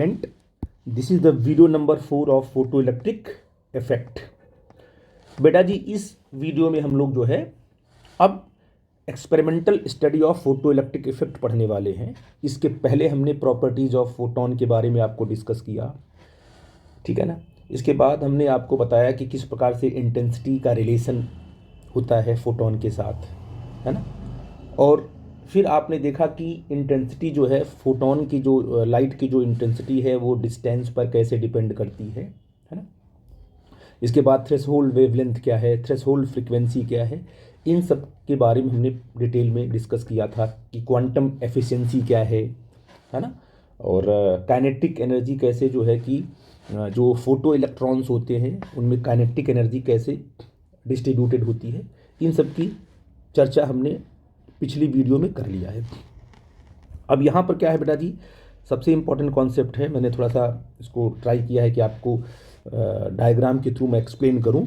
Student, this is the video number 4 of photo electric effect. बेटा जी, इस video में हम लोग जो है अब experimental study of photo electric effect पढ़ने वाले हैं। इसके पहले हमने प्रॉपर्टीज ऑफ फोटोन के बारे में आपको डिस्कस किया, ठीक है ना। इसके बाद हमने आपको बताया कि किस प्रकार से इंटेंसिटी का रिलेशन होता है फोटोन के साथ, है ना। और फिर आपने देखा कि इंटेंसिटी जो है फोटोन की, जो लाइट की जो इंटेंसिटी है वो डिस्टेंस पर कैसे डिपेंड करती है ना। इसके बाद थ्रेशोल्ड वेवलेंथ क्या है, थ्रेशोल्ड फ्रीक्वेंसी क्या है, इन सब के बारे में हमने डिटेल में डिस्कस किया था कि क्वांटम एफिशिएंसी क्या है ना। और काइनेटिक एनर्जी कैसे जो है कि जो फोटो इलेक्ट्रॉन्स होते हैं उनमें काइनेटिक एनर्जी कैसे डिस्ट्रीब्यूटेड होती है, इन सब की चर्चा हमने पिछली वीडियो में कर लिया है। अब यहाँ पर क्या है बेटा जी, सबसे इम्पॉर्टेंट कॉन्सेप्ट है, मैंने थोड़ा सा इसको ट्राई किया है कि आपको डायग्राम के थ्रू मैं एक्सप्लेन करूँ।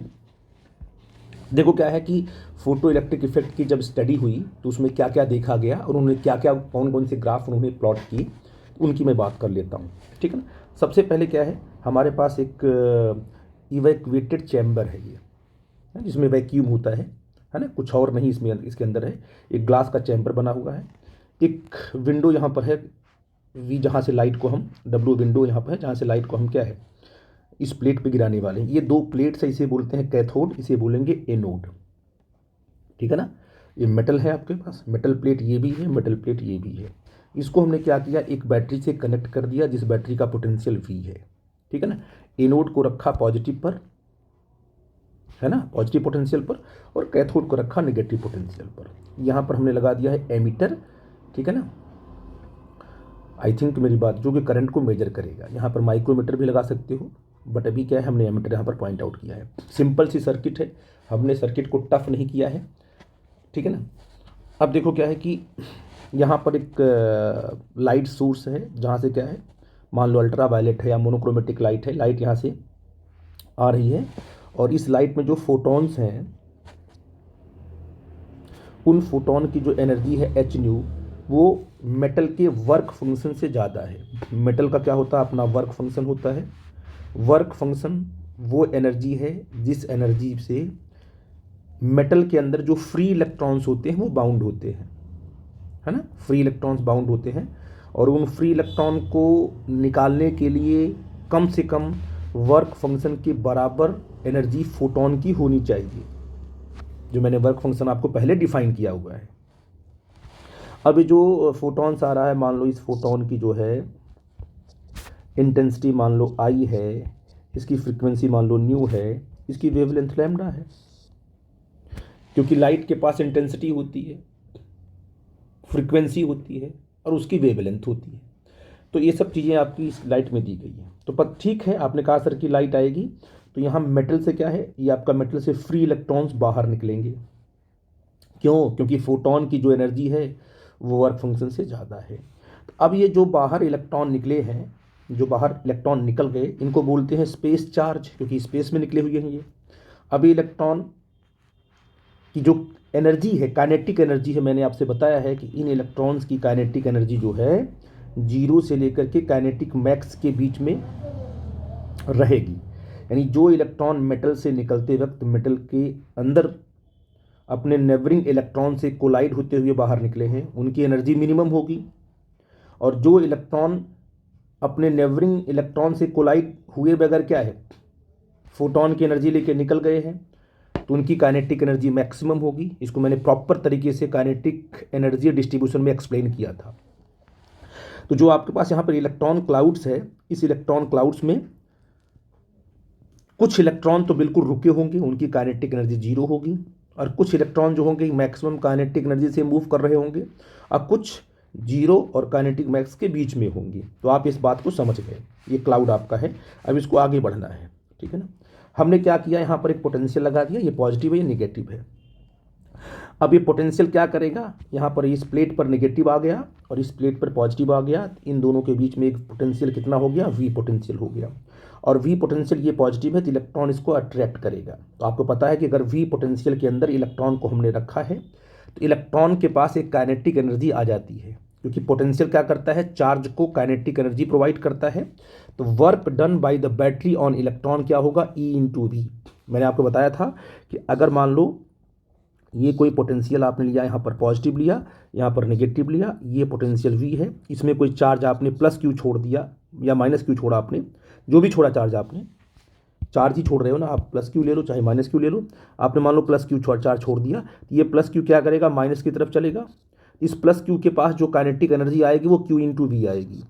देखो क्या है कि फोटो इलेक्ट्रिक इफेक्ट की जब स्टडी हुई तो उसमें क्या क्या देखा गया और उन्होंने क्या क्या कौन कौन से ग्राफ उन्होंने प्लॉट किए, उनकी मैं बात कर लेता हूँ, ठीक है ना। सबसे पहले क्या है, हमारे पास एक इवैक्यूएटेड चैम्बर है ये, जिसमें वैक्यूम होता है ना, कुछ और नहीं इसमें, इसके अंदर है एक ग्लास का चैम्बर बना हुआ है। एक विंडो यहाँ पर है वी, जहाँ से लाइट को हम, डब्ल्यू विंडो यहाँ पर है जहाँ से लाइट को हम क्या है इस प्लेट पे गिराने वाले हैं। ये दो प्लेट्स है, इसे बोलते हैं कैथोड, इसे बोलेंगे एनोड, ठीक है ना। ये मेटल है आपके पास, मेटल प्लेट ये भी है, मेटल प्लेट ये भी है। इसको हमने क्या किया, एक बैटरी से कनेक्ट कर दिया जिस बैटरी का पोटेंशियल वी है, ठीक है ना। एनोड को रखा पॉजिटिव पर, है ना, पॉजिटिव पोटेंशियल पर, और कैथोड को रखा नेगेटिव पोटेंशियल पर। यहाँ पर हमने लगा दिया है एमीटर, ठीक है ना। आई थिंक मेरी बात, जो कि करंट को मेजर करेगा। यहाँ पर माइक्रोमीटर भी लगा सकते हो, बट अभी क्या है हमने एमीटर यहाँ पर पॉइंट आउट किया है। सिंपल सी सर्किट है, हमने सर्किट को टफ नहीं किया है, ठीक है ना। अब देखो क्या है कि यहाँ पर एक लाइट सोर्स है जहाँ से क्या है, मान लो अल्ट्रा वायलेट है या मोनोक्रोमेटिक लाइट है, लाइट यहाँ से आ रही है और इस लाइट में जो फोटॉन्स हैं उन फोटॉन की जो एनर्जी है एच न्यू, वो मेटल के वर्क फंक्शन से ज़्यादा है। मेटल का क्या होता है, अपना वर्क फंक्शन होता है। वर्क फंक्शन वो एनर्जी है जिस एनर्जी से मेटल के अंदर जो फ्री इलेक्ट्रॉन्स होते हैं वो बाउंड होते हैं, है ना। फ्री इलेक्ट्रॉन्स बाउंड होते हैं और उन फ्री इलेक्ट्रॉन को निकालने के लिए कम से कम वर्क फंक्शन के बराबर एनर्जी फोटोन की होनी चाहिए, जो मैंने वर्क फंक्शन आपको पहले डिफाइन किया हुआ है। अब जो फोटॉन्स आ रहा है, मान लो इस फोटोन की जो है इंटेंसिटी मान लो आई है, इसकी फ्रीक्वेंसी मान लो न्यू है, इसकी वेवलेंथ लैम्डा है, क्योंकि लाइट के पास इंटेंसिटी होती है, फ्रीक्वेंसी होती है और उसकी वेवलेंथ होती है। तो ये सब चीज़ें आपकी इस लाइट में दी गई हैं। तो पर ठीक है, आपने कहा सर की लाइट आएगी तो यहाँ मेटल से क्या है, ये आपका मेटल से फ्री इलेक्ट्रॉन्स बाहर निकलेंगे। क्यों? क्योंकि फोटोन की जो एनर्जी है वो वर्क फंक्शन से ज़्यादा है। अब ये जो बाहर इलेक्ट्रॉन निकले हैं, जो बाहर इलेक्ट्रॉन निकल गए, इनको बोलते हैं स्पेस चार्ज, क्योंकि स्पेस में निकले हुए हैं ये। अभी इलेक्ट्रॉन की जो एनर्जी है, काइनेटिक एनर्जी है, मैंने आपसे बताया है कि इन इलेक्ट्रॉन्स की काइनेटिक एनर्जी जो है 0 से लेकर के काइनेटिक मैक्स के बीच में रहेगी। यानी जो इलेक्ट्रॉन मेटल से निकलते वक्त मेटल के अंदर अपने नेबरिंग इलेक्ट्रॉन से कोलाइड होते हुए बाहर निकले हैं, उनकी एनर्जी मिनिमम होगी। और जो इलेक्ट्रॉन अपने नेबरिंग इलेक्ट्रॉन से कोलाइड हुए बगैर क्या है, फोटोन की एनर्जी लेके निकल गए हैं, तो उनकी काइनेटिक एनर्जी मैक्सिमम होगी। इसको मैंने प्रॉपर तरीके से काइनेटिक एनर्जी डिस्ट्रीब्यूशन में एक्सप्लेन किया था। तो जो आपके पास यहाँ पर इलेक्ट्रॉन क्लाउड्स है, इस इलेक्ट्रॉन क्लाउड्स में कुछ इलेक्ट्रॉन तो बिल्कुल रुके होंगे, उनकी काइनेटिक एनर्जी 0 होगी, और कुछ इलेक्ट्रॉन जो होंगे मैक्सिमम काइनेटिक एनर्जी से मूव कर रहे होंगे, और कुछ 0 और काइनेटिक मैक्स के बीच में होंगी। तो आप इस बात को समझ गए, ये क्लाउड आपका है। अब इसको आगे बढ़ना है, ठीक है ना। हमने क्या किया, यहाँ पर एक पोटेंशियल लगा दिया, ये पॉजिटिव है ये निगेटिव है। अब ये पोटेंशियल क्या करेगा, यहाँ पर इस प्लेट पर नेगेटिव आ गया और इस प्लेट पर पॉजिटिव आ गया, इन दोनों के बीच में एक पोटेंशियल कितना हो गया, वी पोटेंशियल हो गया। और वी पोटेंशियल ये पॉजिटिव है तो इलेक्ट्रॉन इसको अट्रैक्ट करेगा। तो आपको पता है कि अगर वी पोटेंशियल के अंदर इलेक्ट्रॉन को हमने रखा है तो इलेक्ट्रॉन के पास एक काइनेटिक एनर्जी आ जाती है। क्योंकि पोटेंशियल क्या करता है, चार्ज को काइनेटिक एनर्जी प्रोवाइड करता है। तो work done by the battery on electron क्या होगा, ई इंटू वी। मैंने आपको बताया था कि अगर मान लो ये कोई पोटेंशियल आपने लिया, यहाँ पर पॉजिटिव लिया, यहाँ पर नेगेटिव लिया, ये पोटेंशियल वी है, इसमें कोई चार्ज आपने प्लस क्यू छोड़ दिया या माइनस क्यू छोड़ा, आपने जो भी छोड़ा चार्ज, आपने चार्ज ही छोड़ रहे हो ना, आप प्लस क्यू ले लो चाहे माइनस क्यू ले लो, आपने मान लो प्लस क्यू चार्ज छोड़ दिया, तो ये प्लस क्यू क्या करेगा, माइनस की तरफ चलेगा। इस प्लस क्यू के पास जो काइनेटिक एनर्जी आएगी वो क्यू इंटू वी आएगी,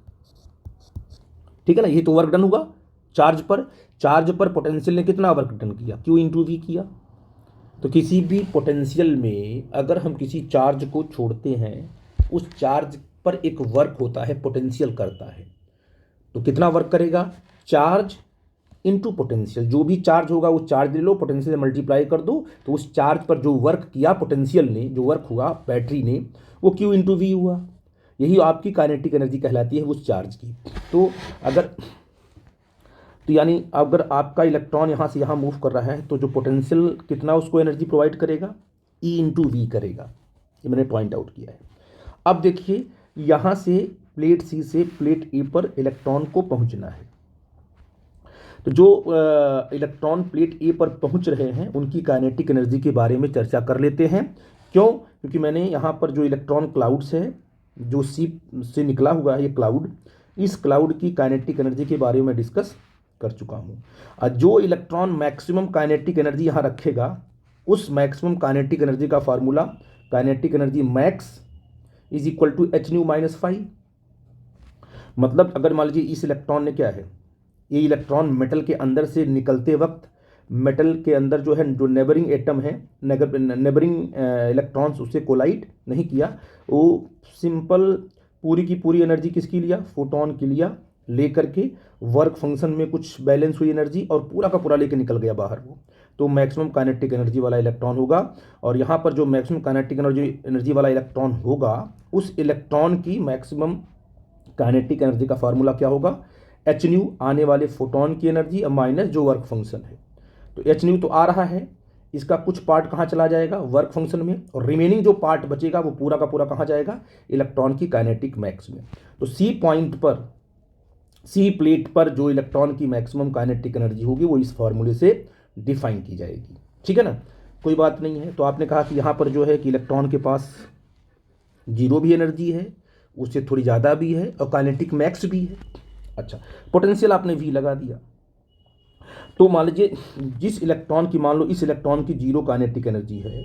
ठीक है ना। ये तो वर्क डन हुआ चार्ज पर। चार्ज पर पोटेंशियल ने कितना वर्क डन किया, क्यू इंटू वी किया। तो किसी भी पोटेंशियल में अगर हम किसी चार्ज को छोड़ते हैं, उस चार्ज पर एक वर्क होता है, पोटेंशियल करता है। तो कितना वर्क करेगा, चार्ज इनटू पोटेंशियल। जो भी चार्ज होगा वो चार्ज ले लो, पोटेंशियल से मल्टीप्लाई कर दो, तो उस चार्ज पर जो वर्क किया पोटेंशियल ने, जो वर्क हुआ बैटरी ने, वो क्यू इंटू वी हुआ। यही आपकी काइनेटिक एनर्जी कहलाती है उस चार्ज की। तो यानी अगर आपका इलेक्ट्रॉन यहाँ से यहाँ मूव कर रहा है, तो जो पोटेंशियल कितना उसको एनर्जी प्रोवाइड करेगा, ई इंटू वी करेगा। ये मैंने पॉइंट आउट किया है। अब देखिए, यहाँ से प्लेट सी से प्लेट ए पर इलेक्ट्रॉन को पहुँचना है। तो जो इलेक्ट्रॉन प्लेट ए पर पहुँच रहे हैं, उनकी काइनेटिक एनर्जी के बारे में चर्चा कर लेते हैं। क्यों, क्योंकि मैंने यहाँ पर जो इलेक्ट्रॉन क्लाउड्स है, जो सी से निकला हुआ है ये क्लाउड, इस क्लाउड की काइनेटिक एनर्जी के बारे में डिस्कस कर चुका हूँ। जो इलेक्ट्रॉन मैक्सिमम काइनेटिक एनर्जी यहाँ रखेगा, उस मैक्सिमम काइनेटिक एनर्जी का formula, kinetic energy max is equal to H nu minus 5। मतलब अगर मान लीजिए इस इलेक्ट्रॉन ने क्या है, ये इलेक्ट्रॉन मेटल के अंदर से निकलते वक्त, मेटल के अंदर जो है, जो नेबरिंग एटम है, नेबरिंग इलेक्ट्रॉन्स, उससे कोलाइड नहीं किया, वो सिंपल पूरी की पूरी एनर्जी किसकी लिया, फोटोन की लिया, लेकर के वर्क फंक्शन में कुछ बैलेंस हुई एनर्जी और पूरा का पूरा लेके निकल गया बाहर वो। तो मैक्सिमम काइनेटिक एनर्जी वाला इलेक्ट्रॉन होगा। और यहाँ पर जो मैक्सिमम काइनेटिक एनर्जी वाला इलेक्ट्रॉन होगा, उस इलेक्ट्रॉन की मैक्सिमम काइनेटिक एनर्जी का फार्मूला क्या होगा, एच न्यू, आने वाले फोटोन की एनर्जी माइनस जो वर्क फंक्शन है। तो एच न्यू तो आ रहा है, इसका कुछ पार्ट कहाँ चला जाएगा, वर्क फंक्शन में, और रिमेनिंग जो पार्ट बचेगा वो पूरा का पूरा कहाँ जाएगा, इलेक्ट्रॉन की काइनेटिक मैक्स में। तो सी पॉइंट पर, सी प्लेट पर जो इलेक्ट्रॉन की मैक्सिमम काइनेटिक एनर्जी होगी वो इस फॉर्मूले से डिफाइन की जाएगी, ठीक है ना, कोई बात नहीं है। तो आपने कहा कि यहाँ पर जो है कि इलेक्ट्रॉन के पास जीरो भी एनर्जी है, उससे थोड़ी ज़्यादा भी है, और काइनेटिक मैक्स भी है। अच्छा, पोटेंशियल आपने वी लगा दिया। तो मान लीजिए जिस इलेक्ट्रॉन की, मान लो इस इलेक्ट्रॉन की जीरो काइनेटिक एनर्जी है,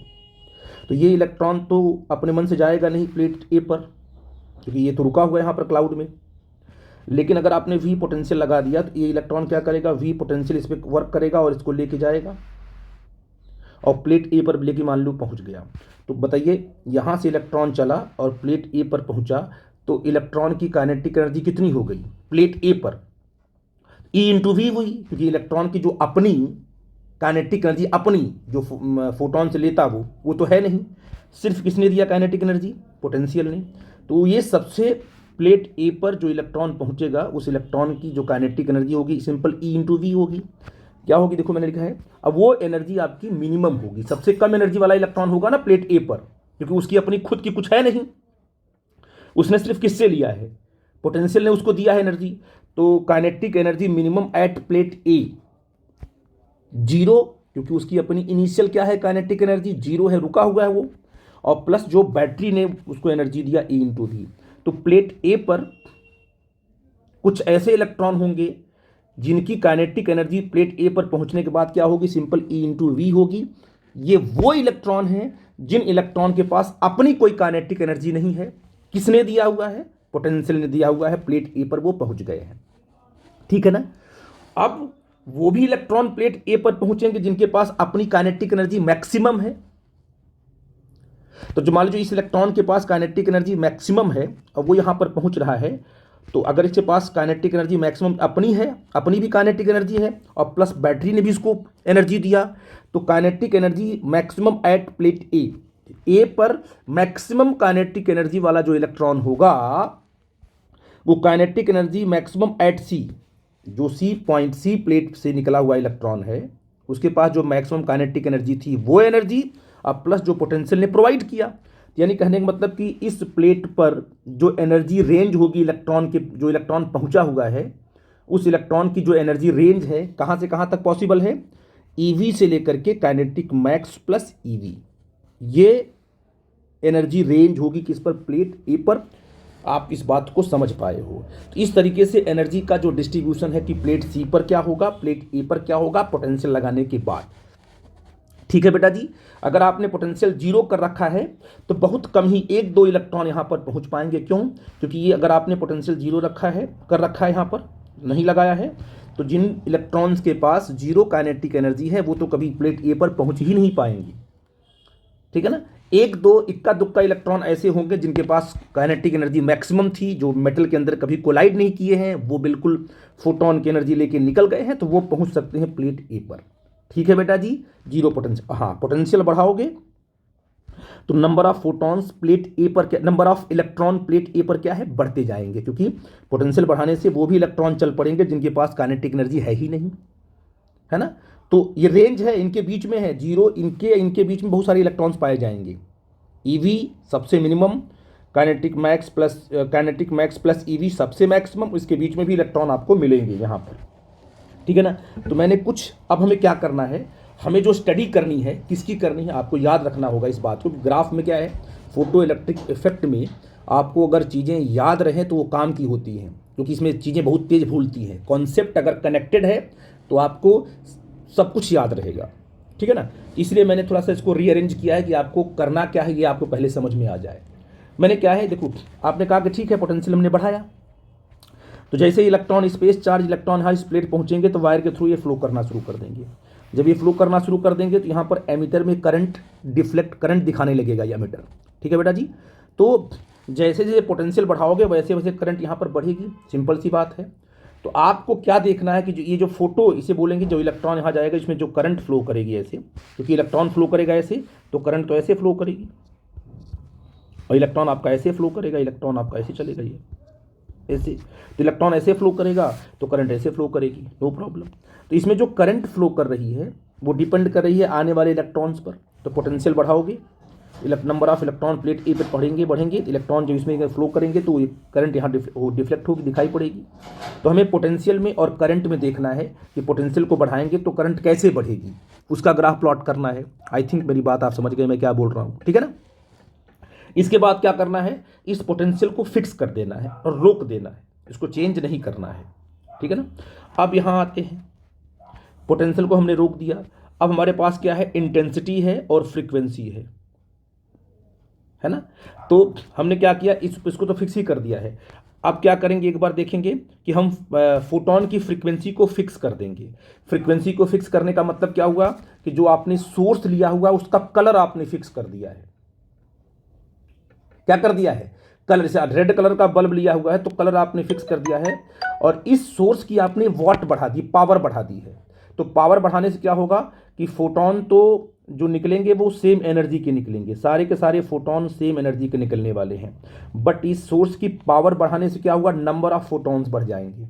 तो ये इलेक्ट्रॉन तो अपने मन से जाएगा नहीं प्लेट ए पर, क्योंकि ये तो रुका हुआ है यहाँ पर क्लाउड में। लेकिन अगर आपने वी पोटेंशियल लगा दिया, तो ये इलेक्ट्रॉन क्या करेगा, वी पोटेंशियल इस पर वर्क करेगा और इसको लेके जाएगा, और प्लेट ए पर लेके मान लो पहुँच गया। तो बताइए, यहाँ से इलेक्ट्रॉन चला और प्लेट ए पर पहुँचा, तो इलेक्ट्रॉन की काइनेटिक एनर्जी कितनी हो गई प्लेट ए पर, ई इंटू वी हुई, क्योंकि इलेक्ट्रॉन की जो अपनी काइनेटिक एनर्जी, अपनी जो फोटोन से लेता वो तो है नहीं, सिर्फ किसने दिया काइनेटिक एनर्जी, पोटेंशियल ने। तो ये सबसे प्लेट ए पर जो इलेक्ट्रॉन पहुंचेगा, उस इलेक्ट्रॉन की जो काइनेटिक एनर्जी होगी सिंपल ई इंटू वी होगी। क्या होगी, देखो मैंने लिखा है, अब वो एनर्जी आपकी मिनिमम होगी, सबसे कम एनर्जी वाला इलेक्ट्रॉन होगा ना प्लेट ए पर, क्योंकि उसकी अपनी खुद की कुछ है नहीं, उसने सिर्फ किससे लिया है, पोटेंशियल ने उसको दिया है एनर्जी। तो kinetic energy minimum at plate A zero, क्योंकि उसकी अपनी इनिशियल क्या है, काइनेटिक एनर्जी जीरो है, रुका हुआ है वो, और प्लस जो बैटरी ने उसको एनर्जी दिया ई इंटू वी। तो प्लेट ए पर कुछ ऐसे इलेक्ट्रॉन होंगे जिनकी काइनेटिक एनर्जी प्लेट ए पर पहुंचने के बाद क्या होगी, सिंपल ई इंटू वी होगी। ये वो इलेक्ट्रॉन हैं जिन इलेक्ट्रॉन के पास अपनी कोई काइनेटिक एनर्जी नहीं है, किसने दिया हुआ है, पोटेंशियल ने दिया हुआ है, प्लेट ए पर वो पहुंच गए हैं, ठीक है ना। अब वो भी इलेक्ट्रॉन प्लेट ए पर पहुंचेंगे जिनके पास अपनी काइनेटिक एनर्जी मैक्सिमम है। तो जो मान लीजिए इस इलेक्ट्रॉन के पास काइनेटिक एनर्जी मैक्सिमम है और वो यहां पर पहुंच रहा है, तो अगर इसके पास काइनेटिक एनर्जी मैक्सिमम अपनी है, अपनी भी काइनेटिक एनर्जी है, और प्लस बैटरी ने भी इसको एनर्जी दिया, तो kinetic energy maximum at plate A पर मैक्सिमम काइनेटिक एनर्जी वाला जो इलेक्ट्रॉन होगा, वो kinetic energy maximum at C, जो सी पॉइंट, सी प्लेट से निकला हुआ इलेक्ट्रॉन है, उसके पास जो मैक्सिमम काइनेटिक एनर्जी थी वो एनर्जी, अब प्लस जो पोटेंशियल ने प्रोवाइड किया, यानी कहने का मतलब कि इस प्लेट पर जो एनर्जी रेंज होगी इलेक्ट्रॉन के, जो इलेक्ट्रॉन पहुंचा हुआ है उस इलेक्ट्रॉन की जो एनर्जी रेंज है कहाँ से कहाँ तक पॉसिबल है, ईवी से लेकर के काइनेटिक मैक्स प्लस ईवी, ये एनर्जी रेंज होगी किस पर, प्लेट ए पर। आप इस बात को समझ पाए हो। तो इस तरीके से एनर्जी का जो डिस्ट्रीब्यूशन है कि प्लेट सी पर क्या होगा, प्लेट ए पर क्या होगा पोटेंशियल लगाने के बाद। ठीक है बेटा जी, अगर आपने पोटेंशियल जीरो कर रखा है तो बहुत कम ही 1-2 इलेक्ट्रॉन यहाँ पर पहुँच पाएंगे। क्यों? क्योंकि ये अगर आपने पोटेंशियल जीरो कर रखा है यहाँ पर नहीं लगाया है, तो जिन इलेक्ट्रॉन्स के पास जीरो काइनेटिक एनर्जी है वो तो कभी प्लेट ए पर पहुँच ही नहीं पाएंगे। ठीक है ना। 1-2 इक्का दुक्का इलेक्ट्रॉन ऐसे होंगे जिनके पास काइनेटिक एनर्जी मैक्सिमम थी, जो मेटल के अंदर कभी कोलाइड नहीं किए हैं, वो बिल्कुल फोटोन की एनर्जी लेके निकल गए हैं, तो वो पहुंच सकते हैं प्लेट ए पर। ठीक है बेटा जी, जीरो पोटेंशियल। हाँ, पोटेंशियल बढ़ाओगे तो number of photons plate A पर क्या, number of electron plate A पर क्या है, बढ़ते जाएंगे, क्योंकि पोटेंशियल बढ़ाने से वो भी इलेक्ट्रॉन चल पड़ेंगे जिनके पास काइनेटिक एनर्जी है ही नहीं, है ना। तो ये रेंज है, इनके बीच में है जीरो, इनके बीच में बहुत सारे इलेक्ट्रॉन्स पाए जाएंगे। ईवी सबसे minimum, kinetic max plus EV सबसे मैक्सिमम, इसके बीच में भी इलेक्ट्रॉन आपको मिलेंगे यहाँ पर। ठीक है ना। तो मैंने कुछ, अब हमें क्या करना है, हमें जो स्टडी करनी है किसकी करनी है, आपको याद रखना होगा इस बात को। ग्राफ में क्या है, फोटो इलेक्ट्रिक इफेक्ट में आपको अगर चीज़ें याद रहें तो वो काम की होती हैं, क्योंकि इसमें चीज़ें बहुत तेज भूलती हैं। कॉन्सेप्ट अगर कनेक्टेड है तो आपको सब कुछ याद रहेगा। ठीक है ना। इसलिए मैंने थोड़ा सा इसको रीअरेंज किया है कि आपको करना क्या है ये आपको पहले समझ में आ जाए। मैंने क्या है, देखो आपने कहा कि ठीक है पोटेंशियल हमने बढ़ाया, तो जैसे ही इलेक्ट्रॉन स्पेस चार्ज इलेक्ट्रॉन यहाँ इस प्लेट पहुँचेंगे तो वायर के थ्रू ये फ्लो करना शुरू कर देंगे। जब ये फ्लो करना शुरू कर देंगे तो यहाँ पर एमीटर में करंट दिखाने लगेगा ये एमीटर। ठीक है बेटा जी। तो जैसे जैसे पोटेंशियल बढ़ाओगे वैसे वैसे करंट यहाँ पर बढ़ेगी, सिंपल सी बात है। तो आपको क्या देखना है कि जो ये जो फोटो, इसे बोलेंगे जो इलेक्ट्रॉन यहाँ जाएगा इसमें जो करंट फ्लो करेगी ऐसे, क्योंकि इलेक्ट्रॉन फ्लो करेगा ऐसे तो करंट तो ऐसे फ्लो करेगी, और इलेक्ट्रॉन आपका ऐसे फ्लो करेगा, इलेक्ट्रॉन आपका ऐसे चलेगा ये ऐसे, तो इलेक्ट्रॉन ऐसे फ्लो करेगा तो करंट ऐसे फ्लो करेगी, नो प्रॉब्लम। तो इसमें जो करंट फ्लो कर रही है वो डिपेंड कर रही है आने वाले इलेक्ट्रॉन्स पर। तो पोटेंशियल बढ़ाओगे, number of electron plate A पर बढ़ेंगे, इलेक्ट्रॉन जो इसमें फ्लो करेंगे तो करंट यहाँ डिफ्लेक्ट होगी, दिखाई पड़ेगी। तो हमें पोटेंशियल में और करंट में देखना है कि पोटेंशियल को बढ़ाएंगे तो करंट कैसे बढ़ेगी, उसका ग्राफ प्लॉट करना है। आई थिंक मेरी बात आप समझ गए मैं क्या बोल रहा हूँ। ठीक है ना। इसके बाद क्या करना है, इस पोटेंशियल को फिक्स कर देना है और रोक देना है, इसको चेंज नहीं करना है। ठीक है ना। अब यहाँ आते हैं, पोटेंशियल को हमने रोक दिया, अब हमारे पास क्या है, इंटेंसिटी है और फ्रीक्वेंसी है ना। तो हमने क्या किया, इसको तो फिक्स ही कर दिया है। अब क्या करेंगे, एक बार देखेंगे कि हम फोटोन की फ्रीक्वेंसी को फिक्स कर देंगे। फ्रीक्वेंसी को फिक्स करने का मतलब क्या हुआ कि जो आपने सोर्स लिया हुआ उसका कलर आपने फिक्स कर दिया है। क्या कर दिया है, कलर, जैसे रेड कलर का बल्ब लिया हुआ है तो कलर आपने फिक्स कर दिया है, और इस सोर्स की आपने वॉट बढ़ा दी, पावर बढ़ा दी है। तो पावर बढ़ाने से क्या होगा कि फोटोन तो जो निकलेंगे वो सेम एनर्जी के निकलेंगे, सारे के सारे फोटोन सेम एनर्जी के निकलने वाले हैं। बट इस सोर्स की पावर बढ़ाने से क्या हुआ, नंबर ऑफ फोटोन्स बढ़ जाएंगे।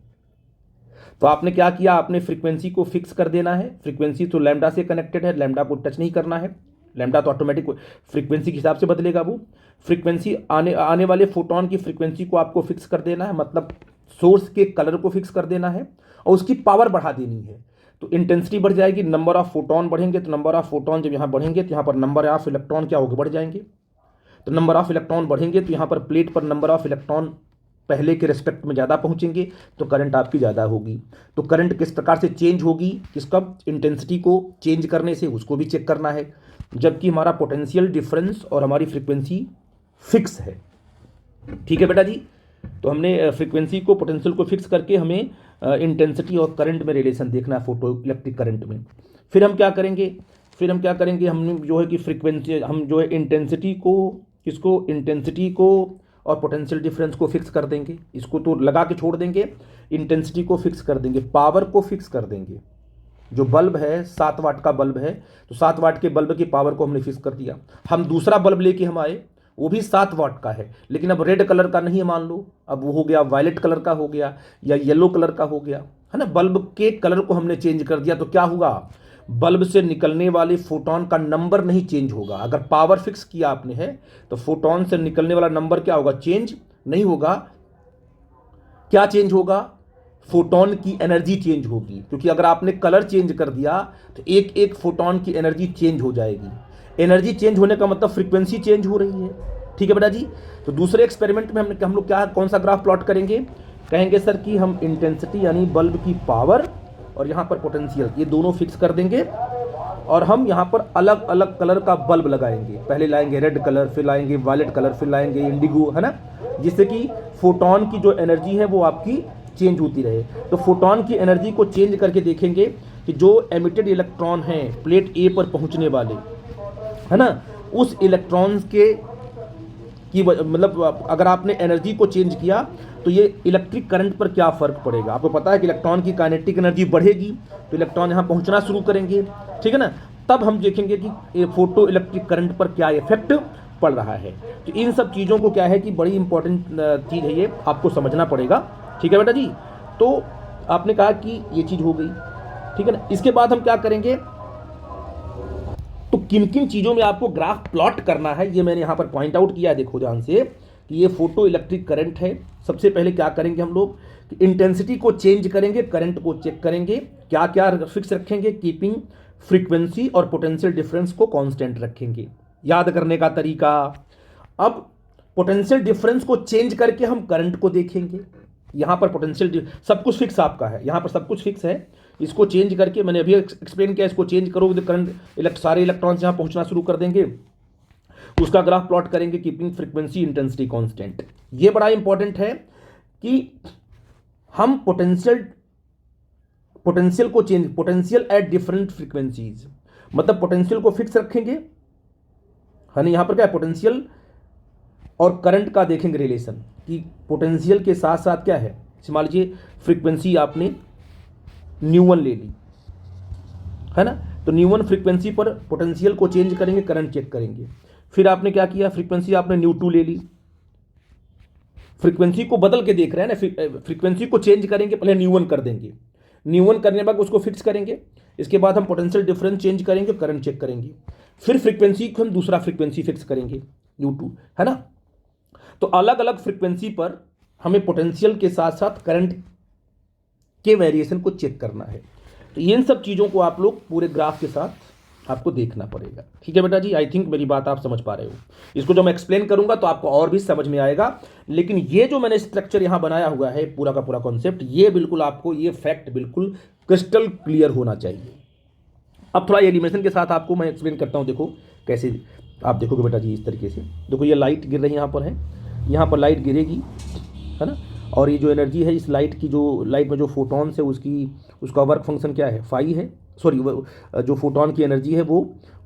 तो आपने क्या किया, आपने फ्रीक्वेंसी को फिक्स कर देना है। फ्रीक्वेंसी तो लैम्डा से कनेक्टेड है, लैम्डा को टच नहीं करना है, लैम्डा तो ऑटोमेटिक फ्रीक्वेंसी के हिसाब से बदलेगा वो। फ्रीक्वेंसी आने वाले फोटोन की फ्रीक्वेंसी को आपको फिक्स कर देना है, मतलब सोर्स के कलर को फिक्स कर देना है और उसकी पावर बढ़ा देनी है। तो इंटेंसिटी बढ़ जाएगी, नंबर ऑफ फोटोन बढ़ेंगे, तो नंबर ऑफ फोटोन जब यहाँ बढ़ेंगे तो यहाँ पर नंबर ऑफ इलेक्ट्रॉन क्या होगा, बढ़ जाएंगे। तो नंबर ऑफ इलेक्ट्रॉन बढ़ेंगे तो यहाँ पर प्लेट पर नंबर ऑफ इलेक्ट्रॉन पहले के रिस्पेक्ट में ज़्यादा पहुँचेंगे तो करंट आपकी ज़्यादा होगी। तो करंट किस प्रकार से चेंज होगी, किसका, इंटेंसिटी को चेंज करने से, उसको भी चेक करना है। जबकि हमारा पोटेंशियल डिफरेंस और हमारी फ्रीक्वेंसी फिक्स है। ठीक है बेटा जी। तो हमने फ्रीक्वेंसी को, पोटेंशियल को फिक्स करके हमें इंटेंसिटी और करंट में रिलेशन देखना है, फोटो इलेक्ट्रिक करंट में। फिर हम क्या करेंगे, हम जो है कि फ्रीक्वेंसी, हम जो है इंटेंसिटी को और पोटेंशियल डिफरेंस को फिक्स कर देंगे। इसको तो लगा के छोड़ देंगे, इंटेंसिटी को फिक्स कर देंगे, पावर को फिक्स कर देंगे। जो बल्ब है 7 वाट का बल्ब है, तो 7 वाट के बल्ब की पावर को हमने फिक्स कर दिया। हम दूसरा बल्ब लेके हम आए, वो भी 7 वाट का है, लेकिन अब रेड कलर का नहीं है मान लो, अब वो हो गया वायलेट कलर का हो गया या येलो कलर का हो गया, है ना। बल्ब के कलर को हमने चेंज कर दिया तो क्या हुआ, बल्ब से निकलने वाले फोटोन का नंबर नहीं चेंज होगा। अगर पावर फिक्स किया आपने है तो फोटोन से निकलने वाला नंबर क्या होगा, चेंज नहीं होगा। क्या चेंज होगा, फोटोन की एनर्जी चेंज होगी, क्योंकि अगर आपने कलर चेंज कर दिया तो एक एक फोटोन की एनर्जी चेंज हो जाएगी। एनर्जी चेंज होने का मतलब फ्रीक्वेंसी चेंज हो रही है। ठीक है बेटा जी। तो दूसरे एक्सपेरिमेंट में हम लोग क्या कौन सा ग्राफ प्लॉट करेंगे, कहेंगे सर कि हम इंटेंसिटी यानी बल्ब की पावर और यहाँ पर पोटेंशियल ये दोनों फिक्स कर देंगे और हम यहाँ पर अलग अलग कलर का बल्ब लगाएंगे। पहले लाएंगे रेड कलर, फिर लाएंगे वायलेट कलर, फिर लाएंगे इंडिगो, है ना, जिससे कि फोटोन की जो एनर्जी है वो आपकी चेंज होती रहे। तो फोटोन की एनर्जी को चेंज करके देखेंगे कि जो एमिटेड इलेक्ट्रॉन हैं प्लेट ए पर पहुंचने वाले, है ना, उस इलेक्ट्रॉन्स के की मतलब अगर आपने एनर्जी को चेंज किया तो ये इलेक्ट्रिक करंट पर क्या फ़र्क पड़ेगा। आपको पता है कि इलेक्ट्रॉन की काइनेटिक एनर्जी बढ़ेगी तो इलेक्ट्रॉन यहाँ पहुँचना शुरू करेंगे, ठीक है ना। तब हम देखेंगे कि ये फोटो इलेक्ट्रिक करंट पर क्या इफेक्ट पड़ रहा है। तो इन सब चीज़ों को क्या है कि बड़ी इंपॉर्टेंट चीज़ है, ये आपको समझना पड़ेगा। ठीक है बेटा जी। तो आपने कहा कि ये चीज़ हो गई, ठीक है ना। इसके बाद हम क्या करेंगे, तो किन किन चीज़ों में आपको ग्राफ प्लॉट करना है ये मैंने यहाँ पर पॉइंट आउट किया है। देखो ध्यान से कि ये फोटो इलेक्ट्रिक करंट है। सबसे पहले क्या करेंगे हम लोग कि इंटेंसिटी को चेंज करेंगे, करंट को चेक करेंगे, क्या क्या फिक्स रखेंगे, कीपिंग फ्रीक्वेंसी और पोटेंशियल डिफरेंस को कांस्टेंट रखेंगे। याद करने का तरीका, अब पोटेंशियल डिफरेंस को चेंज करके हम करंट को देखेंगे। यहाँ पर पोटेंशियल सब कुछ फिक्स आपका है, यहाँ पर सब कुछ फिक्स है। इसको चेंज करके मैंने अभी एक्सप्लेन किया, इसको चेंज करोगे तो करंट सारे इलेक्ट्रॉन्स यहाँ पहुँचना शुरू कर देंगे। उसका ग्राफ प्लॉट करेंगे कीपिंग फ्रीक्वेंसी इंटेंसिटी कांस्टेंट। ये बड़ा इंपॉर्टेंट है कि हम पोटेंशियल को change, potential at different frequencies, मतलब पोटेंशियल को फिक्स रखेंगे, है ना। यहाँ पर क्या है, पोटेंशियल और करंट का देखेंगे रिलेशन कि पोटेंशियल के साथ साथ क्या है। मान लीजिए फ्रीक्वेंसी आपने न्यू1 ले ली, है ना, तो न्यू1 फ्रीक्वेंसी पर पोटेंशियल को चेंज करेंगे, करंट चेक करेंगे। फिर आपने क्या किया, फ्रीक्वेंसी आपने न्यू2 ले ली, फ्रीक्वेंसी को बदल के देख रहे हैं ना, फ्रीक्वेंसी को चेंज करेंगे, पहले न्यू1 कर देंगे, न्यू1 करने के बाद उसको फिक्स करेंगे। इसके बाद हम पोटेंशियल डिफरेंस चेंज करेंगे, करंट चेक करेंगे। फिर फ्रीक्वेंसी को हम दूसरा फ्रीक्वेंसी फिक्स करेंगे न्यू2, है ना। तो अलग अलग फ्रीक्वेंसी पर हमें पोटेंशियल के साथ साथ करंट के वेरिएशन को चेक करना है। तो इन सब चीज़ों को आप लोग पूरे ग्राफ के साथ आपको देखना पड़ेगा। ठीक है बेटा जी, आई थिंक मेरी बात आप समझ पा रहे हो। इसको जब मैं एक्सप्लेन करूंगा तो आपको और भी समझ में आएगा, लेकिन ये जो मैंने स्ट्रक्चर यहाँ बनाया हुआ है पूरा का पूरा कॉन्सेप्ट, ये बिल्कुल आपको ये फैक्ट बिल्कुल क्रिस्टल क्लियर होना चाहिए। अब थोड़ा एनिमेशन के साथ आपको मैं एक्सप्लेन करता हूँ। देखो कैसे आप देखोगे बेटा जी, इस तरीके से देखो, ये लाइट गिर रही यहाँ पर है, यहाँ पर लाइट गिरेगी, है ना, और ये जो एनर्जी है इस लाइट की, जो लाइट में जो फोटॉन्स है उसका वर्क फंक्शन क्या है, फाई है। सॉरी, जो फोटॉन की एनर्जी है वो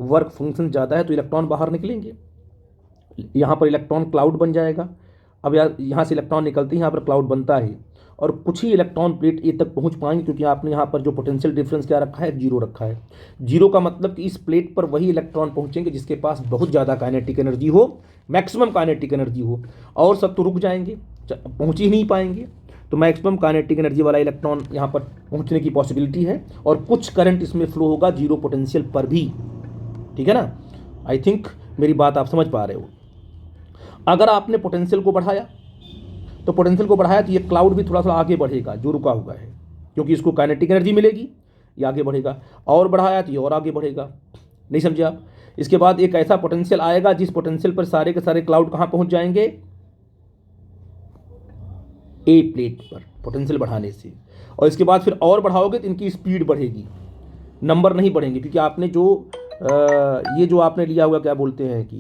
वर्क फंक्शन ज़्यादा है तो इलेक्ट्रॉन बाहर निकलेंगे, यहाँ पर इलेक्ट्रॉन क्लाउड बन जाएगा। अब यहाँ से इलेक्ट्रॉन निकलते ही यहाँ पर क्लाउड बनता है और कुछ ही इलेक्ट्रॉन प्लेट ए तक पहुँच पाएंगे, क्योंकि आपने यहाँ पर जो पोटेंशियल डिफरेंस क्या रखा है, जीरो रखा है। जीरो का मतलब कि इस प्लेट पर वही इलेक्ट्रॉन पहुँचेंगे जिसके पास बहुत ज़्यादा काइनेटिक एनर्जी हो, मैक्सिमम काइनेटिक एनर्जी हो, और सब तो रुक जाएंगे, पहुँच ही नहीं पाएंगे। तो मैक्सिमम काइनेटिक एनर्जी वाला इलेक्ट्रॉन यहाँ पर पहुँचने की पॉसिबिलिटी है और कुछ करंट इसमें फ्लो होगा जीरो पोटेंशियल पर भी। ठीक है ना, आई थिंक मेरी बात आप समझ पा रहे हो। अगर आपने पोटेंशियल को बढ़ाया तो ये क्लाउड भी थोड़ा सा आगे बढ़ेगा जो रुका हुआ है, क्योंकि इसको काइनेटिक एनर्जी मिलेगी, ये आगे बढ़ेगा। और बढ़ाया तो ये और आगे बढ़ेगा। नहीं समझे आप। इसके बाद एक ऐसा पोटेंशियल आएगा जिस पोटेंशियल पर सारे के सारे क्लाउड कहाँ पहुँच जाएंगे, ए प्लेट पर, पोटेंशियल बढ़ाने से। और इसके बाद फिर और बढ़ाओगे तो इनकी स्पीड बढ़ेगी, नंबर नहीं बढ़ेंगे, क्योंकि आपने जो ये जो आपने लिया हुआ क्या बोलते हैं कि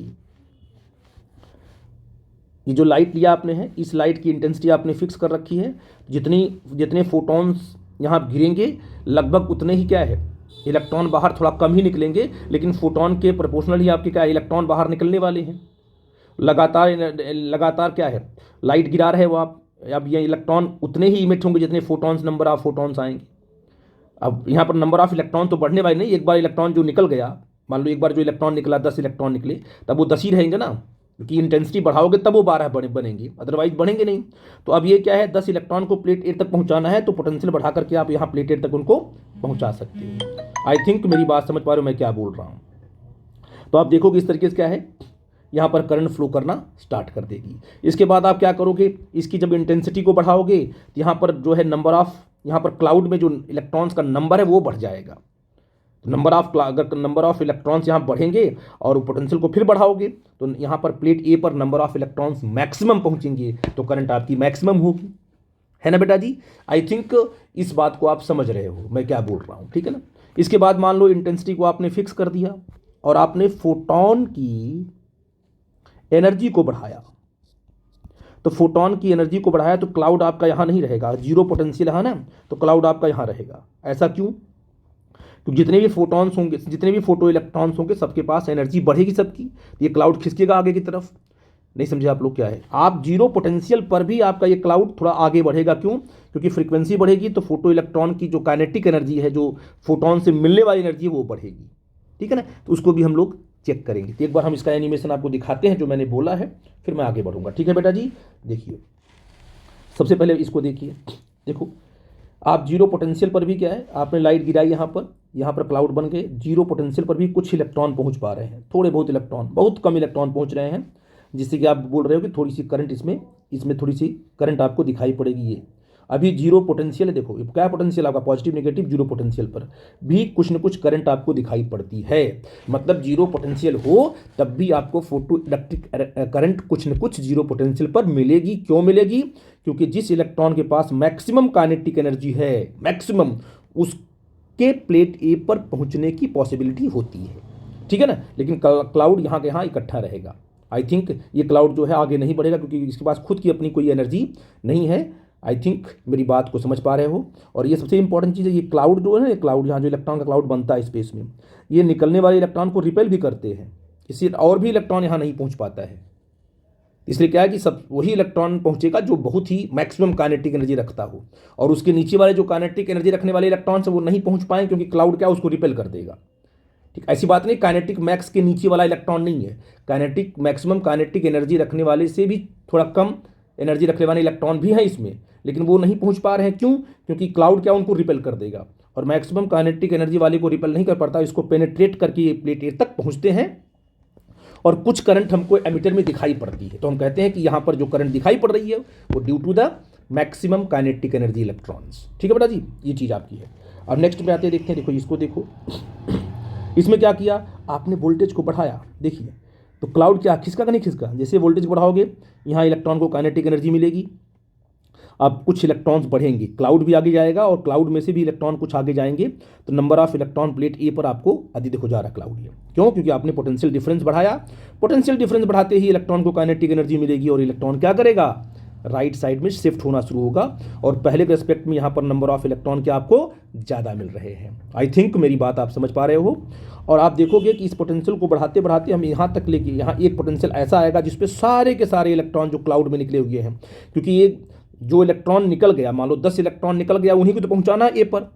ये जो लाइट लिया आपने है, इस लाइट की इंटेंसिटी आपने फिक्स कर रखी है। जितने फोटॉन्स यहाँ गिरेंगे लगभग उतने ही क्या है, इलेक्ट्रॉन बाहर थोड़ा कम ही निकलेंगे, लेकिन फोटॉन के प्रोपोर्शनल ही आपके क्या है, इलेक्ट्रॉन बाहर निकलने वाले हैं। लगातार क्या है, लाइट गिरा रहे हो आप, अब ये इलेक्ट्रॉन उतने ही इमिट होंगे जितने फोटॉन्स, नंबर ऑफ फोटॉन्स आएंगे। अब यहाँ पर नंबर ऑफ इलेक्ट्रॉन तो बढ़ने वाले नहीं, एक बार इलेक्ट्रॉन जो निकल गया, मान लो एक बार जो इलेक्ट्रॉन निकला 10 इलेक्ट्रॉन निकले, तब वो 10 ही रहेंगे ना, क्योंकि इंटेंसिटी बढ़ाओगे तब वो 12 बनेंगे, अदरवाइज बढ़ेंगे नहीं। तो अब ये क्या है, 10 इलेक्ट्रॉन को प्लेट ए तक पहुँचाना है, तो पोटेंशियल बढ़ा करके आप यहाँ प्लेट ए तक उनको पहुँचा सकते हो। आई थिंक मेरी बात समझ पा रहे हो मैं क्या बोल रहा हूँ। तो आप देखोगे इस तरीके से क्या है, यहाँ पर करंट फ्लो करना स्टार्ट कर देगी। इसके बाद आप क्या करोगे, इसकी जब इंटेंसिटी को बढ़ाओगे तो यहाँ पर जो है नंबर ऑफ, यहाँ पर क्लाउड में जो इलेक्ट्रॉन्स का नंबर है वो बढ़ जाएगा। तो अगर नंबर ऑफ इलेक्ट्रॉन्स यहाँ बढ़ेंगे और पोटेंशियल को फिर बढ़ाओगे तो यहाँ पर प्लेट ए पर नंबर ऑफ इलेक्ट्रॉन्स मैक्सिमम पहुँचेंगे, तो करंट आपकी मैक्सिमम होगी, है ना बेटा जी। आई थिंक इस बात को आप समझ रहे हो मैं क्या बोल रहा हूँ, ठीक है ना। इसके बाद मान लो इंटेंसिटी को आपने फिक्स कर दिया और आपने फोटोन की एनर्जी को बढ़ाया, तो फोटोन की एनर्जी को बढ़ाया तो क्लाउड आपका यहाँ नहीं रहेगा, जीरो पोटेंशियल है ना, तो क्लाउड आपका यहाँ रहेगा। ऐसा क्यों? तो जितने भी फोटॉन्स होंगे, जितने भी फोटो इलेक्ट्रॉन्स होंगे, सबके पास एनर्जी बढ़ेगी सबकी, ये क्लाउड खिसकेगा आगे की तरफ। नहीं समझे आप लोग क्या है, आप जीरो पोटेंशियल पर भी आपका ये क्लाउड थोड़ा आगे बढ़ेगा। क्यों? क्योंकि फ्रीक्वेंसी बढ़ेगी तो फोटो इलेक्ट्रॉन की जो काइनेटिक एनर्जी है, जो फोटोन से मिलने वाली एनर्जी है वो बढ़ेगी, ठीक है ना। तो उसको भी हम लोग चेक करेंगे। तो एक बार हम इसका एनिमेशन आपको दिखाते हैं जो मैंने बोला है, फिर मैं आगे बढ़ूंगा, ठीक है बेटा जी। देखिए सबसे पहले इसको देखिए, देखो आप जीरो पोटेंशियल पर भी क्या है, आपने लाइट गिराई यहाँ पर क्लाउड बन गए। जीरो पोटेंशियल पर भी कुछ इलेक्ट्रॉन पहुँच पा रहे हैं, थोड़े बहुत इलेक्ट्रॉन, बहुत कम इलेक्ट्रॉन पहुँच रहे हैं, जिससे कि आप बोल रहे हो कि थोड़ी सी करंट इसमें थोड़ी सी करंट आपको दिखाई पड़ेगी। ये अभी जीरो पोटेंशियल है, देखो क्या पोटेंशियल आपका, पॉजिटिव नेगेटिव, जीरो पोटेंशियल पर भी कुछ न कुछ करंट आपको दिखाई पड़ती है। मतलब जीरो पोटेंशियल हो तब भी आपको फोटो इलेक्ट्रिक करंट कुछ न कुछ जीरो पोटेंशियल पर मिलेगी। क्यों मिलेगी? क्योंकि जिस इलेक्ट्रॉन के पास मैक्सिमम काइनेटिक एनर्जी है, मैक्सिमम, उसके प्लेट ए पर पहुंचने की पॉसिबिलिटी होती है, ठीक है ना। लेकिन क्लाउड यहाँ के यहाँ इकट्ठा रहेगा। आई थिंक ये क्लाउड जो है आगे नहीं बढ़ेगा क्योंकि इसके पास खुद की अपनी कोई एनर्जी नहीं है। आई थिंक मेरी बात को समझ पा रहे हो। और ये सबसे इंपॉर्टेंट चीज़ है, ये क्लाउड जो है, क्लाउड यहाँ जो इलेक्ट्रॉन का क्लाउड बनता है स्पेस में, ये निकलने वाले इलेक्ट्रॉन को रिपेल भी करते हैं, इसलिए और भी इलेक्ट्रॉन यहाँ नहीं पहुँच पाता है। इसलिए क्या है कि सब वही इलेक्ट्रॉन पहुँचेगा जो बहुत ही मैक्सिमम काइनेटिक एनर्जी रखता हो, और उसके नीचे वाले जो काइनेटिक एनर्जी रखने वाले इलेक्ट्रॉन से वो नहीं पहुँच पाए क्योंकि क्लाउड क्या उसको रिपेल कर देगा। ठीक, ऐसी बात नहीं, काइनेटिक मैक्स के नीचे वाला इलेक्ट्रॉन नहीं है, काइनेटिक मैक्सिमम काइनेटिक एनर्जी रखने वाले से भी थोड़ा कम एनर्जी रखने वाले इलेक्ट्रॉन भी हैं इसमें, लेकिन वो नहीं पहुंच पा रहे हैं। क्यों? क्योंकि क्लाउड क्या उनको रिपेल कर देगा, और मैक्सिमम काइनेटिक एनर्जी वाले को रिपेल नहीं कर पाता, इसको पेनेट्रेट करके ये प्लेट ए तक पहुंचते हैं और कुछ करंट हमको एमिटर में दिखाई पड़ती है। तो हम कहते हैं कि यहाँ पर जो करंट दिखाई पड़ रही है वो due to the maximum kinetic energy electrons, ठीक है बेटा जी, ये चीज़ आपकी है। अब नेक्स्ट पे आते हैं, देखते हैं, देखो इसको देखो, इसमें क्या किया आपने, वोल्टेज को बढ़ाया। देखिए तो क्लाउड क्या खिसका का नहीं खिसका, जैसे वोल्टेज बढ़ाओगे यहाँ इलेक्ट्रॉन को काइनेटिक एनर्जी मिलेगी, अब कुछ इलेक्ट्रॉन्स बढ़ेंगे, क्लाउड भी आगे जाएगा और क्लाउड में से भी इलेक्ट्रॉन कुछ आगे जाएंगे, तो number of electron plate A पर आपको अधिक हो जा रहा है क्लाउड ये। क्यों? क्योंकि आपने पोटेंशियल डिफरेंस बढ़ाया, पोटेंशियल डिफरेंस बढ़ाते ही इलेक्ट्रॉन को काइनेटिक एनर्जी मिलेगी और इलेक्ट्रॉन क्या करेगा, राइट साइड में शिफ्ट होना शुरू होगा, और पहले के रेस्पेक्ट में यहाँ पर नंबर ऑफ इलेक्ट्रॉन क्या आपको ज़्यादा मिल रहे हैं। आई थिंक मेरी बात आप समझ पा रहे हो। और आप देखोगे कि इस पोटेंशियल को बढ़ाते बढ़ाते हम यहाँ तक लेके, यहाँ एक पोटेंशियल ऐसा आएगा जिसपे सारे के सारे इलेक्ट्रॉन जो क्लाउड में निकले हुए हैं, क्योंकि ये जो इलेक्ट्रॉन निकल गया, मान लो 10 इलेक्ट्रॉन निकल गया, उन्हीं को तो पहुँचाना है ए पर।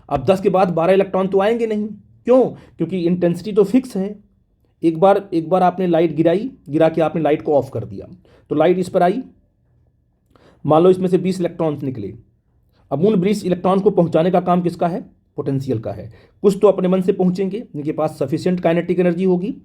अब 10 के बाद 12 इलेक्ट्रॉन तो आएंगे नहीं। क्यों? क्योंकि इंटेंसिटी तो फिक्स है। एक बार आपने लाइट गिरा के आपने लाइट को ऑफ कर दिया, तो लाइट इस पर आई, मान लो इसमें से 20 इलेक्ट्रॉन्स निकले। अब उन 20 इलेक्ट्रॉन्स को पहुंचाने का काम किसका है? पोटेंशियल का है। कुछ तो अपने मन से पहुंचेंगे, जिनके पास सफिशिएंट काइनेटिक एनर्जी होगी,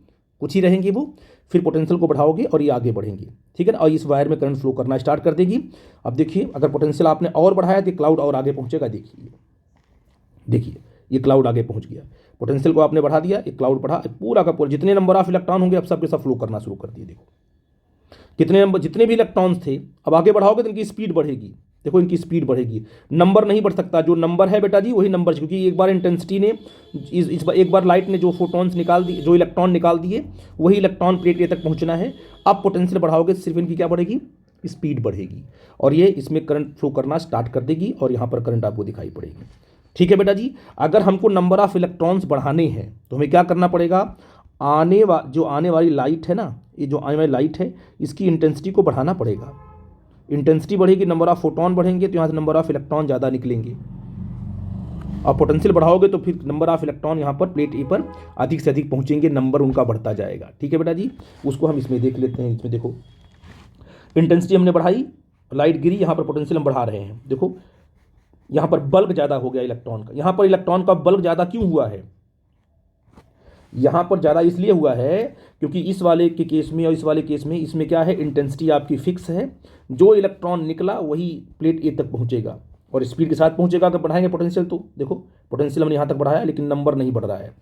कुछ ही रहेंगे वो, फिर पोटेंशियल को बढ़ाओगे और ये आगे बढ़ेंगे, ठीक है ना, और इस वायर में करंट फ्लो करना स्टार्ट कर देगी। अब देखिए अगर पोटेंशियल आपने और बढ़ाया तो क्लाउड और आगे पहुंचेगा। देखिए ये क्लाउड आगे पहुंच गया, पोटेंशियल को आपने बढ़ा दिया, ये क्लाउड बढ़ा, पूरा का पूरा जितने नंबर ऑफ इलेक्ट्रॉन होंगे अब सबके सब फ्लो करना शुरू कर दिए। देखो जितने भी इलेक्ट्रॉन्स थे, अब आगे बढ़ाओगे तो इनकी स्पीड बढ़ेगी। देखो इनकी स्पीड बढ़ेगी, नंबर नहीं बढ़ सकता, जो नंबर है बेटा जी वही नंबर, क्योंकि एक बार इंटेंसिटी ने एक बार लाइट ने जो फोटॉन्स निकाल दिए, जो इलेक्ट्रॉन निकाल दिए, वही इलेक्ट्रॉन प्लेट ए तक पहुंचना है। अब पोटेंशियल बढ़ाओगे तो सिर्फ इनकी क्या बढ़ेगी, स्पीड बढ़ेगी, और ये इसमें करंट फ्लो करना स्टार्ट कर देगी और यहाँ पर करंट आपको दिखाई पड़ेगी। ठीक है बेटा जी। अगर हमको नंबर ऑफ इलेक्ट्रॉन्स बढ़ाने हैं तो हमें क्या करना पड़ेगा, जो आने वाली लाइट है ना, ये जो आने वाली लाइट है, इसकी इंटेंसिटी को बढ़ाना पड़ेगा। इंटेंसिटी बढ़ेगी, नंबर ऑफ फोटॉन बढ़ेंगे, तो यहाँ से नंबर ऑफ इलेक्ट्रॉन ज़्यादा निकलेंगे। और पोटेंशियल बढ़ाओगे तो फिर नंबर ऑफ इलेक्ट्रॉन यहाँ पर प्लेट ए पर अधिक से अधिक पहुँचेंगे, नंबर उनका बढ़ता जाएगा। ठीक है बेटा जी, उसको हम इसमें देख लेते हैं। इसमें देखो इंटेंसिटी हमने बढ़ाई, लाइट गिरी, यहाँ पर पोटेंशियल हम बढ़ा रहे हैं। देखो यहाँ पर बल्क ज़्यादा हो गया इलेक्ट्रॉन का। यहाँ पर इलेक्ट्रॉन का बल्क ज़्यादा क्यों हुआ है? यहाँ पर ज़्यादा इसलिए हुआ है क्योंकि इस वाले के केस में और इस वाले केस में इसमें क्या है, इंटेंसिटी आपकी फिक्स है। जो इलेक्ट्रॉन निकला वही प्लेट ए तक पहुँचेगा और स्पीड के साथ पहुँचेगा। अगर बढ़ाएंगे पोटेंशियल तो देखो, पोटेंशियल हमने यहाँ तक बढ़ाया लेकिन नंबर नहीं बढ़ रहा है।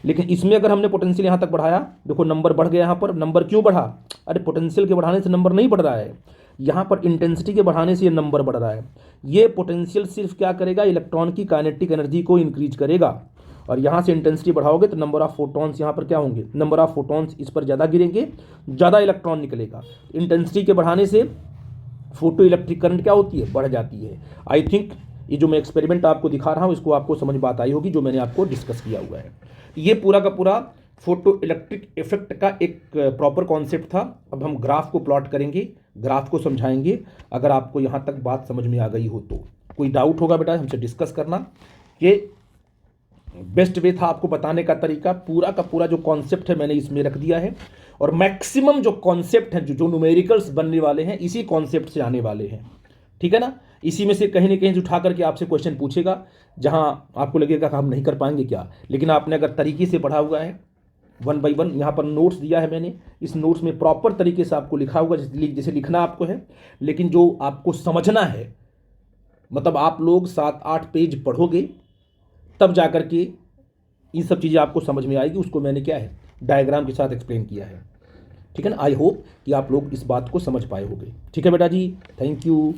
लेकिन इसमें अगर हमने पोटेंशियल यहाँ तक बढ़ाया, देखो नंबर बढ़ गया। यहाँ पर नंबर क्यों बढ़ा? अरे पोटेंशियल के बढ़ाने से नंबर नहीं बढ़ रहा है, यहाँ पर इंटेंसिटी के बढ़ाने से ये नंबर बढ़ रहा है। ये पोटेंशियल सिर्फ क्या करेगा, इलेक्ट्रॉन की काइनेटिक एनर्जी को इंक्रीज करेगा। और यहाँ से इंटेंसिटी बढ़ाओगे तो नंबर ऑफ फोटॉन्स यहाँ पर क्या होंगे, नंबर ऑफ फोटॉन्स इस पर ज़्यादा गिरेंगे, ज़्यादा इलेक्ट्रॉन निकलेगा। इंटेंसिटी के बढ़ाने से फोटो इलेक्ट्रिक करंट क्या होती है, बढ़ जाती है। आई थिंक ये जो मैं एक्सपेरिमेंट आपको दिखा रहा हूँ इसको आपको समझ बात आई होगी, जो मैंने आपको डिस्कस किया हुआ है। ये पूरा का पूरा फोटो इलेक्ट्रिक इफेक्ट का एक प्रॉपर कॉन्सेप्ट था। अब हम ग्राफ को प्लॉट करेंगे, ग्राफ को समझाएंगे। अगर आपको यहाँ तक बात समझ में आ गई हो तो कोई डाउट होगा बेटा हमसे डिस्कस करना। ये बेस्ट वे था आपको बताने का तरीका। पूरा का पूरा जो कॉन्सेप्ट है मैंने इसमें रख दिया है और मैक्सिमम जो कॉन्सेप्ट हैं जो न्यूमेरिकल्स बनने वाले हैं इसी कॉन्सेप्ट से आने वाले हैं, ठीक है ना। इसी में से कहीं ना कहीं उठा करके आपसे क्वेश्चन पूछेगा जहां आपको लगेगा कि हम नहीं कर पाएंगे क्या, लेकिन आपने अगर तरीके से पढ़ा हुआ है 1 बाई 1, यहाँ पर नोट्स दिया है मैंने, इस नोट्स में प्रॉपर तरीके से आपको लिखा होगा जैसे लिखना आपको है। लेकिन जो आपको समझना है, मतलब आप लोग 7-8 पेज पढ़ोगे तब जा कर के ये सब चीज़ें आपको समझ में आएगी। उसको मैंने क्या है, डायग्राम के साथ एक्सप्लेन किया है, ठीक है ना। आई होप कि आप लोग इस बात को समझ पाए होंगे। ठीक है बेटा जी, थैंक यू।